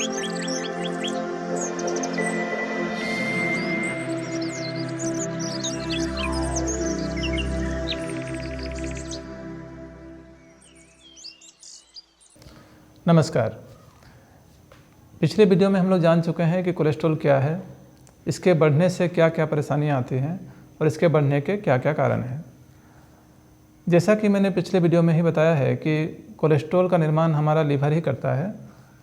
नमस्कार। पिछले वीडियो में हम लोग जान चुके हैं कि कोलेस्ट्रॉल क्या है, इसके बढ़ने से क्या क्या परेशानियां आती हैं और इसके बढ़ने के क्या क्या कारण हैं। जैसा कि मैंने पिछले वीडियो में ही बताया है कि कोलेस्ट्रॉल का निर्माण हमारा लीवर ही करता है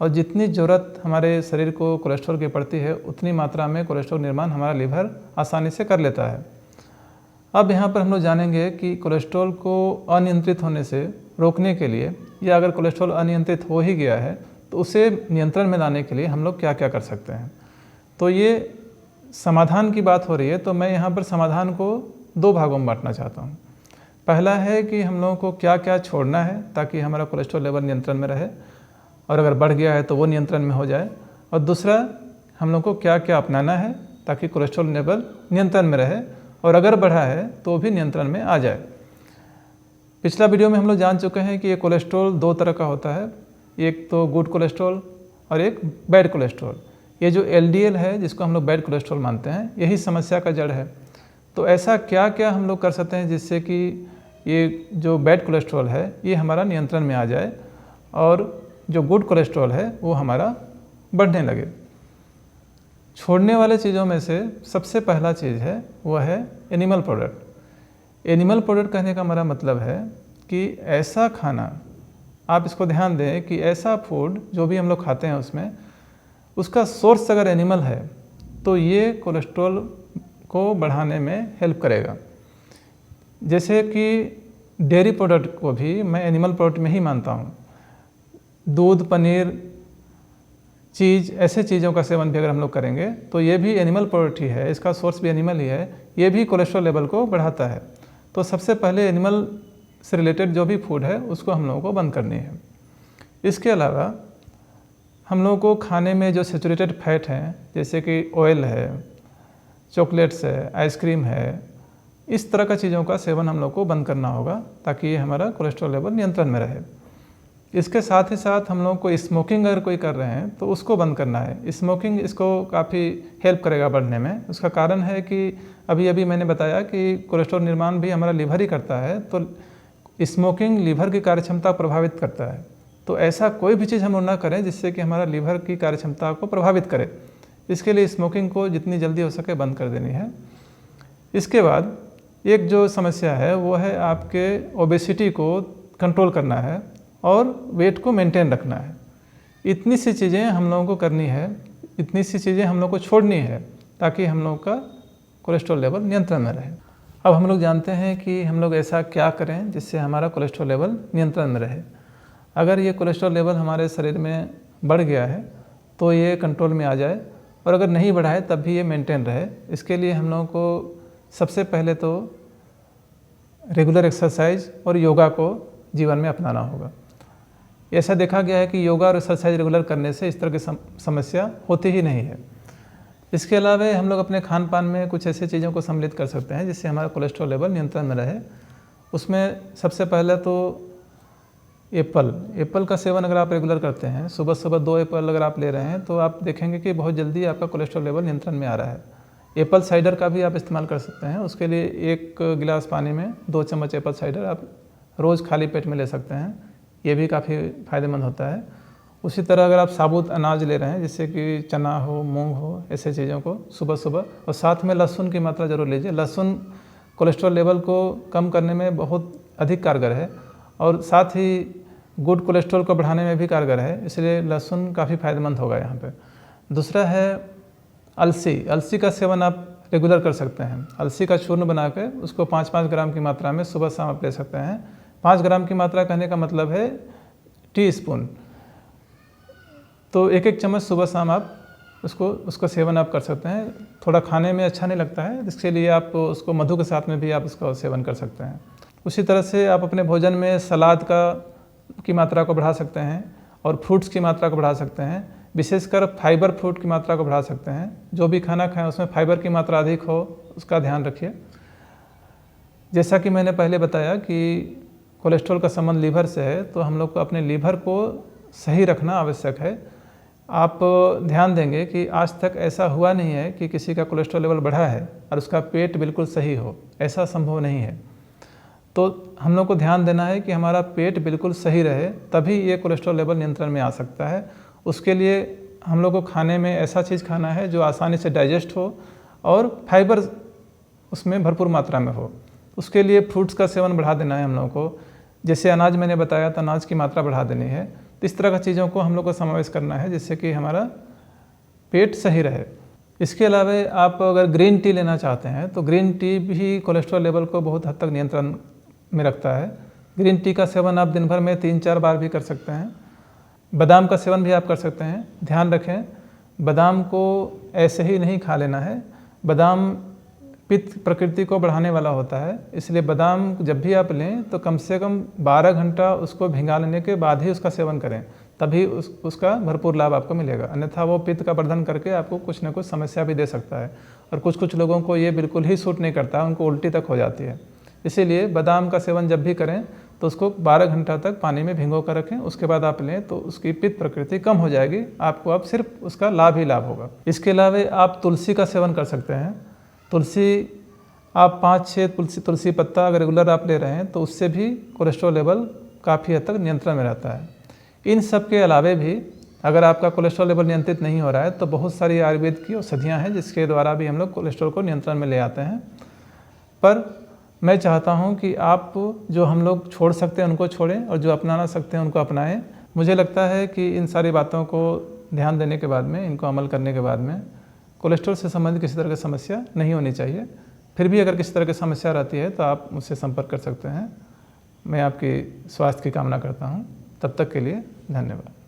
और जितनी ज़रूरत हमारे शरीर को कोलेस्ट्रॉल की पड़ती है उतनी मात्रा में कोलेस्ट्रॉल निर्माण हमारा लीवर आसानी से कर लेता है। अब यहाँ पर हम लोग जानेंगे कि कोलेस्ट्रॉल को अनियंत्रित होने से रोकने के लिए या अगर कोलेस्ट्रॉल अनियंत्रित हो ही गया है तो उसे नियंत्रण में लाने के लिए हम लोग क्या क्या कर सकते हैं। तो ये समाधान की बात हो रही है, तो मैं यहाँ पर समाधान को दो भागों में बांटना चाहता हूँ। पहला है कि हम लोगों को क्या क्या छोड़ना है ताकि हमारा कोलेस्ट्रॉल लेवल नियंत्रण में रहे और अगर बढ़ गया है तो वो नियंत्रण में हो जाए, और दूसरा हम लोग को क्या क्या अपनाना है ताकि कोलेस्ट्रॉल लेवल नियंत्रण में रहे और अगर बढ़ा है तो भी नियंत्रण में आ जाए। पिछला वीडियो में हम लोग जान चुके हैं कि ये कोलेस्ट्रॉल दो तरह का होता है, एक तो गुड कोलेस्ट्रॉल और एक बैड कोलेस्ट्रॉल। ये जो LDL है जिसको हम लोग बैड कोलेस्ट्रॉल मानते हैं, यही समस्या का जड़ है। तो ऐसा क्या क्या हम लोग कर सकते हैं जिससे कि ये जो बैड कोलेस्ट्रॉल है ये हमारा नियंत्रण में आ जाए और जो गुड कोलेस्ट्रॉल है वो हमारा बढ़ने लगे। छोड़ने वाले चीज़ों में से सबसे पहला चीज़ है वो है एनिमल प्रोडक्ट। एनिमल प्रोडक्ट कहने का हमारा मतलब है कि ऐसा खाना, आप इसको ध्यान दें कि ऐसा फूड जो भी हम लोग खाते हैं उसमें उसका सोर्स अगर एनिमल है तो ये कोलेस्ट्रॉल को बढ़ाने में हेल्प करेगा। जैसे कि डेयरी प्रोडक्ट को भी मैं एनिमल प्रोडक्ट में ही मानता हूँ। दूध, पनीर, चीज़, ऐसे चीज़ों का सेवन भी अगर हम लोग करेंगे तो ये भी एनिमल प्रोडक्ट ही है, इसका सोर्स भी एनिमल ही है, ये भी कोलेस्ट्रॉल लेवल को बढ़ाता है। तो सबसे पहले एनिमल से रिलेटेड जो भी फूड है उसको हम लोगों को बंद करनी है। इसके अलावा हम लोगों को खाने में जो सैचुरेटेड फैट हैं जैसे कि ऑयल है, चॉकलेट्स है, आइसक्रीम है, इस तरह का चीज़ों का सेवन हम लोग को बंद करना होगा ताकि ये हमारा कोलेस्ट्रॉल लेवल नियंत्रण में रहे। इसके साथ ही साथ हम लोग को स्मोकिंग अगर कोई कर रहे हैं तो उसको बंद करना है। स्मोकिंग इसको काफ़ी हेल्प करेगा बढ़ने में। उसका कारण है कि अभी मैंने बताया कि कोलेस्ट्रॉल निर्माण भी हमारा लीवर ही करता है, तो स्मोकिंग लीवर की कार्यक्षमता प्रभावित करता है। तो ऐसा कोई भी चीज़ हम लोग ना करें जिससे कि हमारा लीवर की कार्यक्षमता को प्रभावित करे। इसके लिए स्मोकिंग को जितनी जल्दी हो सके बंद कर देनी है। इसके बाद एक जो समस्या है वो है आपके ओबेसिटी को कंट्रोल करना है और वेट को मेंटेन रखना है। इतनी सी चीज़ें हम लोगों को करनी है, इतनी सी चीज़ें हम लोग को छोड़नी है ताकि हम लोग का कोलेस्ट्रॉल लेवल नियंत्रण में रहे। अब हम लोग जानते हैं कि हम लोग ऐसा क्या करें जिससे हमारा कोलेस्ट्रॉल लेवल नियंत्रण में रहे। अगर ये कोलेस्ट्रॉल लेवल हमारे शरीर में बढ़ गया है तो ये कंट्रोल में आ जाए और अगर नहीं बढ़ा है तब भी ये मेंटेन रहे। इसके लिए हम लोगों को सबसे पहले तो रेगुलर एक्सरसाइज और योगा को जीवन में अपनाना होगा। ऐसा देखा गया है कि योगा और एक्सरसाइज रेगुलर करने से इस तरह की समस्या होती ही नहीं है। इसके अलावा हम लोग अपने खान पान में कुछ ऐसी चीज़ों को सम्मिलित कर सकते हैं जिससे हमारा कोलेस्ट्रॉल लेवल नियंत्रण में रहे। उसमें सबसे पहले तो एप्पल का सेवन अगर आप रेगुलर करते हैं, सुबह सुबह 2 एप्पल अगर आप ले रहे हैं तो आप देखेंगे कि बहुत जल्दी आपका कोलेस्ट्रॉल लेवल नियंत्रण में आ रहा है। एप्पल साइडर का भी आप इस्तेमाल कर सकते हैं। उसके लिए 1 गिलास पानी में 2 चम्मच एप्पल साइडर आप रोज़ खाली पेट में ले सकते हैं, ये भी काफ़ी फ़ायदेमंद होता है। उसी तरह अगर आप साबुत अनाज ले रहे हैं जैसे कि चना हो, मूंग हो, ऐसे चीज़ों को सुबह सुबह, और साथ में लहसुन की मात्रा ज़रूर लीजिए। लहसुन कोलेस्ट्रॉल लेवल को कम करने में बहुत अधिक कारगर है और साथ ही गुड कोलेस्ट्रॉल को बढ़ाने में भी कारगर है, इसलिए लहसुन काफ़ी फ़ायदेमंद होगा यहाँ पे। दूसरा है अलसी का सेवन आप रेगुलर कर सकते हैं। अलसी का चूर्ण बना के उसको 5-5 ग्राम की मात्रा में सुबह शाम आप ले सकते हैं। 5 ग्राम की मात्रा कहने का मतलब है टीस्पून, तो 1-1 चम्मच सुबह शाम आप उसका सेवन आप कर सकते हैं। थोड़ा खाने में अच्छा नहीं लगता है, इसके लिए आप उसको मधु के साथ में भी आप उसका सेवन कर सकते हैं। उसी तरह से आप अपने भोजन में सलाद की मात्रा को बढ़ा सकते हैं और फ्रूट्स की मात्रा को बढ़ा सकते हैं। विशेषकर फाइबर फ्रूट की मात्रा को बढ़ा सकते हैं। जो भी खाना खाएं उसमें फाइबर की मात्रा अधिक हो उसका ध्यान रखिए। जैसा कि मैंने पहले बताया कि कोलेस्ट्रॉल का संबंध लीवर से है, तो हम लोग को अपने लीवर को सही रखना आवश्यक है। आप ध्यान देंगे कि आज तक ऐसा हुआ नहीं है कि किसी का कोलेस्ट्रॉल लेवल बढ़ा है और उसका पेट बिल्कुल सही हो, ऐसा संभव नहीं है। तो हम लोग को ध्यान देना है कि हमारा पेट बिल्कुल सही रहे, तभी ये कोलेस्ट्रॉल लेवल नियंत्रण में आ सकता है। उसके लिए हम लोग को खाने में ऐसा चीज़ खाना है जो आसानी से डाइजेस्ट हो और फाइबर उसमें भरपूर मात्रा में हो। उसके लिए फ्रूट्स का सेवन बढ़ा देना है हम लोगों को। जैसे अनाज मैंने बताया था, अनाज की मात्रा बढ़ा देनी है। तो इस तरह का चीज़ों को हम लोग को समावेश करना है जिससे कि हमारा पेट सही रहे। इसके अलावा आप अगर ग्रीन टी लेना चाहते हैं तो ग्रीन टी भी कोलेस्ट्रॉल लेवल को बहुत हद तक नियंत्रण में रखता है। ग्रीन टी का सेवन आप दिन भर में 3-4 बार भी कर सकते हैं। बादाम का सेवन भी आप कर सकते हैं। ध्यान रखें, बादाम को ऐसे ही नहीं खा लेना है। बादाम पित्त प्रकृति को बढ़ाने वाला होता है, इसलिए बादाम जब भी आप लें तो कम से कम 12 घंटा उसको भिंगा लेने के बाद ही उसका सेवन करें, तभी उसका भरपूर लाभ आपको मिलेगा। अन्यथा वो पित्त का वर्धन करके आपको कुछ न कुछ समस्या भी दे सकता है और कुछ लोगों को ये बिल्कुल ही सूट नहीं करता, उनको उल्टी तक हो जाती है। इसीलिए बादाम का सेवन जब भी करें तो उसको 12 घंटा तक पानी में भिगो कर रखें, उसके बाद आप लें तो उसकी पित्त प्रकृति कम हो जाएगी, आपको अब सिर्फ उसका लाभ ही लाभ होगा। इसके अलावा आप तुलसी का सेवन कर सकते हैं। तुलसी आप 5-6 तुलसी पत्ता अगर रेगुलर आप ले रहे हैं तो उससे भी कोलेस्ट्रॉल लेवल काफ़ी हद तक नियंत्रण में रहता है। इन सब के अलावे भी अगर आपका कोलेस्ट्रॉल लेवल नियंत्रित नहीं हो रहा है तो बहुत सारी आयुर्वेद की औषधियाँ हैं जिसके द्वारा भी हम लोग कोलेस्ट्रॉल को नियंत्रण में ले आते हैं। पर मैं चाहता हूं कि आप जो हम लोग छोड़ सकते हैं उनको छोड़ें और जो अपनाना सकते हैं उनको अपनाएं। मुझे लगता है कि इन सारी बातों को ध्यान देने के बाद में, इनको अमल करने के बाद में कोलेस्ट्रॉल से संबंधित किसी तरह की समस्या नहीं होनी चाहिए। फिर भी अगर किसी तरह की समस्या रहती है तो आप मुझसे संपर्क कर सकते हैं। मैं आपकी स्वास्थ्य की कामना करता हूँ। तब तक के लिए धन्यवाद।